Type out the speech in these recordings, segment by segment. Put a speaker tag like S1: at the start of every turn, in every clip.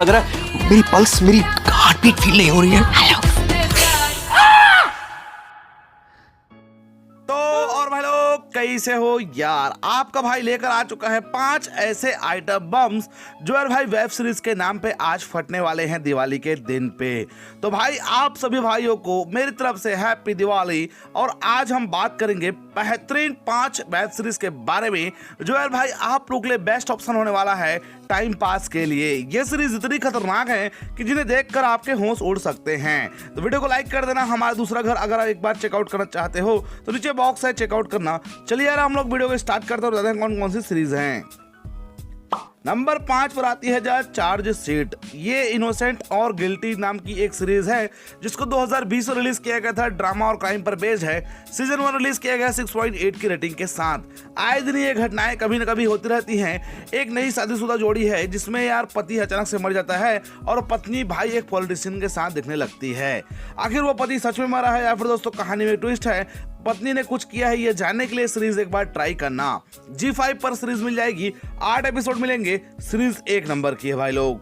S1: लग रहा है मेरी पल्स, मेरी हार्ट बीट फील नहीं हो रही है। हेलो।
S2: तो और भाई लोग कैसे हो यार, आपका भाई लेकर आ चुका है 5 ऐसे आइटम बम्स जो यार भाई वेब सीरीज के नाम पे आज फटने वाले हैं दिवाली के दिन पे। तो भाई आप सभी भाइयों को मेरी तरफ से हैप्पी दिवाली। और आज हम बात करेंगे बेहतरीन 5 वेब सीरीज के बारे में जो यार भाई आप लोग के लिए बेस्ट ऑप्शन होने वाला है टाइम पास के लिए। ये सीरीज इतनी खतरनाक है कि जिन्हें देखकर आपके होश उड़ सकते हैं। तो वीडियो को लाइक कर देना। हमारा दूसरा घर अगर आप एक बार चेकआउट करना चाहते हो तो नीचे बॉक्स है, चेकआउट करना। चलिए यार हम लोग वीडियो को स्टार्ट करते हैं और बताते हैं कौन कौन सी सीरीज हैं। नंबर 5 पर आती है द चार्ज शीट। ये इनोसेंट और गिल्टी नाम की एक सीरीज है जिसको 2020 में रिलीज किया गया था। ड्रामा और क्राइम पर बेस्ड है। सीजन 1 रिलीज किया गया 6.8 की रेटिंग के साथ। आए दिन ये घटनाएं कभी न कभी होती रहती हैं। एक नई शादीशुदा जोड़ी है जिसमें यार पति अचानक से मर जाता है और पत्नी भाई एक पॉलिटिशियन के साथ दिखने लगती है। आखिर वो पति सच में मरा है या फिर दोस्तों कहानी में ट्विस्ट है, पत्नी ने कुछ किया है, ये जानने के लिए सीरीज एक बार ट्राई करना। G5 पर सीरीज मिल जाएगी। 8 एपिसोड मिलेंगे। सीरीज 1 नंबर की है भाई लोग।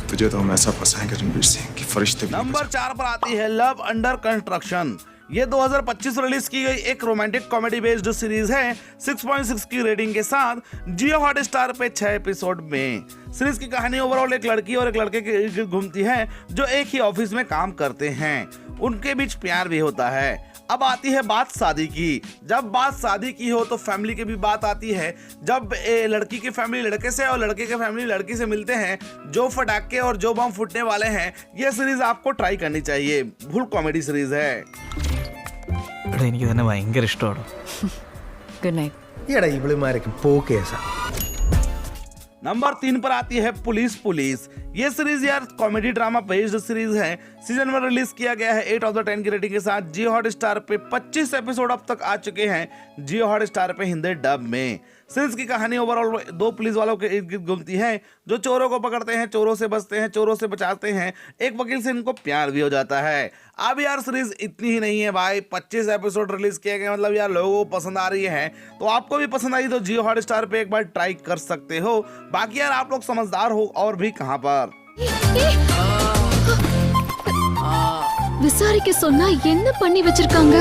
S3: तुझे तो हम ऐसा फंसाएंगे रणवीर सिंह की फरिश्ते भी
S2: नंबर 4 पर आती है लव अंडर कंस्ट्रक्शन। ये 2025 रिलीज की गई एक रोमांटिक कॉमेडी बेस्ड सीरीज है 6.6 की रेटिंग के साथ। जियो हॉटस्टार पे 6 एपिसोड में। सीरीज की कहानी ओवरऑल एक लड़की और एक लड़के के इर्द गिर्द घूमती है जो एक ही ऑफिस में काम करते हैं। उनके बीच प्यार भी होता है। अब आती है बात शादी की। जब बात शादी की हो तो फैमिली की भी बात आती है। जब लड़की की फैमिली लड़के से और लड़के की फैमिली लड़की से मिलते हैं, जो फटाके और जो बम फूटने वाले हैं, ये सीरीज आपको ट्राई करनी चाहिए। फुल कॉमेडी सीरीज है।
S1: എനിക്ക് തന്നെ ഭയങ്കര ഇഷ്ടമാണ്.
S4: Good night.
S5: എടാ ഇവളുമാരൊക്കെ പോക്കേസാ.
S2: नंबर 3 पर आती है पुलिस। ये सीरीज यार कॉमेडी ड्रामा बेस्ड सीरीज है। सीजन 1 रिलीज किया गया है 8 आउट ऑफ 10 की रेटिंग के साथ। जियो हॉटस्टार पे 25 एपिसोड अब तक आ चुके हैं। जियो हॉटस्टार पे हिंदी डब में। सीरीज की कहानी ओवरऑल 2 पुलिस वालों के इर्द गिर्द घूमती है जो चोरों को पकड़ते हैं, चोरों से बचते हैं, चोरों से बचाते हैं। एक वकील से इनको प्यार भी हो जाता है। अब यार सीरीज इतनी ही नहीं है भाई, 25 एपिसोड रिलीज किए गए, मतलब यार लोगों को पसंद आ रही है। तो आपको भी पसंद आई तो जियो हॉटस्टार पे एक बार ट्राई कर सकते हो। बाकी यार आप लोग समझदार हो और भी कहां पर।
S4: விசாரிக்க சொன்னா என்ன பண்ணி வச்சிருக்காங்க?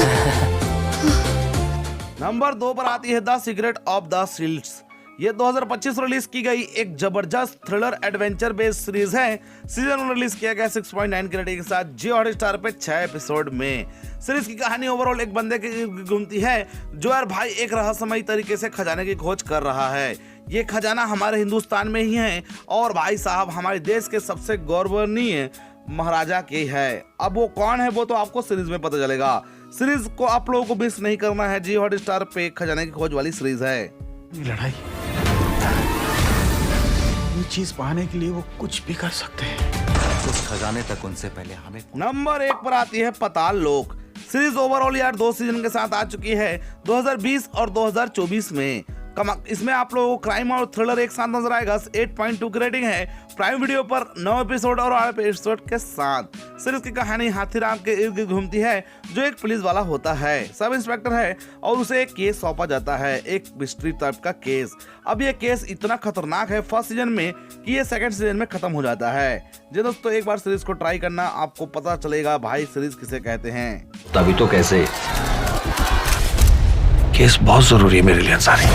S2: नंबर 2 पर आती है the secret of the shields. ये 2025 रिलीज की गई एक जबरदस्त थ्रिलर एडवेंचर बेस्ड सीरीज है। सीजन 1 रिलीज किया गया 6.9 की रेटिंग के साथ। जियो हॉटस्टार पे 6 एपिसोड में। सीरीज की कहानी ओवरऑल एक बंदे के घूमती है जो यार भाई एक रहस्यमयी तरीके से खजाने की खोज कर रहा है। ये खजाना हमारे हिंदुस्तान में ही है और भाई साहब हमारे देश के सबसे गौरवनीय महाराजा के है। अब वो कौन है वो तो आपको सीरीज में पता चलेगा। सीरीज को आप लोगों को मिस नहीं करना है। जियो हॉटस्टार पे खजाने की खोज वाली सीरीज है।
S3: लड़ाई ये चीज पाने के लिए वो कुछ भी कर सकते हैं।
S1: उस खजाने तक उनसे पहले हमें।
S2: नंबर 1 पर आती है पाताल लोक। सीरीज ओवरऑल यार 2 सीजन के साथ आ चुकी है 2020 और 2024 में। इसमें आप लोगों को क्राइम और थ्रिलर एक साथ नजर आएगा। 8.2 की रेटिंग है। प्राइम वीडियो पर 9 एपिसोड और 8 एपिसोड के साथ। सीरीज की कहानी हाथीराम के इर्द गिर्द घूमती है जो एक पुलिस वाला होता है, सब इंस्पेक्टर है और उसे एक केस सौंपा जाता है, एक मिस्ट्री टाइप का केस। अब ये केस इतना खतरनाक है फर्स्ट सीजन में कि ये सेकंड सीजन में खत्म हो जाता है। जी दोस्तों एक बार सीरीज को ट्राई करना, आपको पता चलेगा भाई सीरीज किसे कहते हैं।
S1: तभी तो कैसे केस बहुत जरूरी है मेरे लिए अंसारी।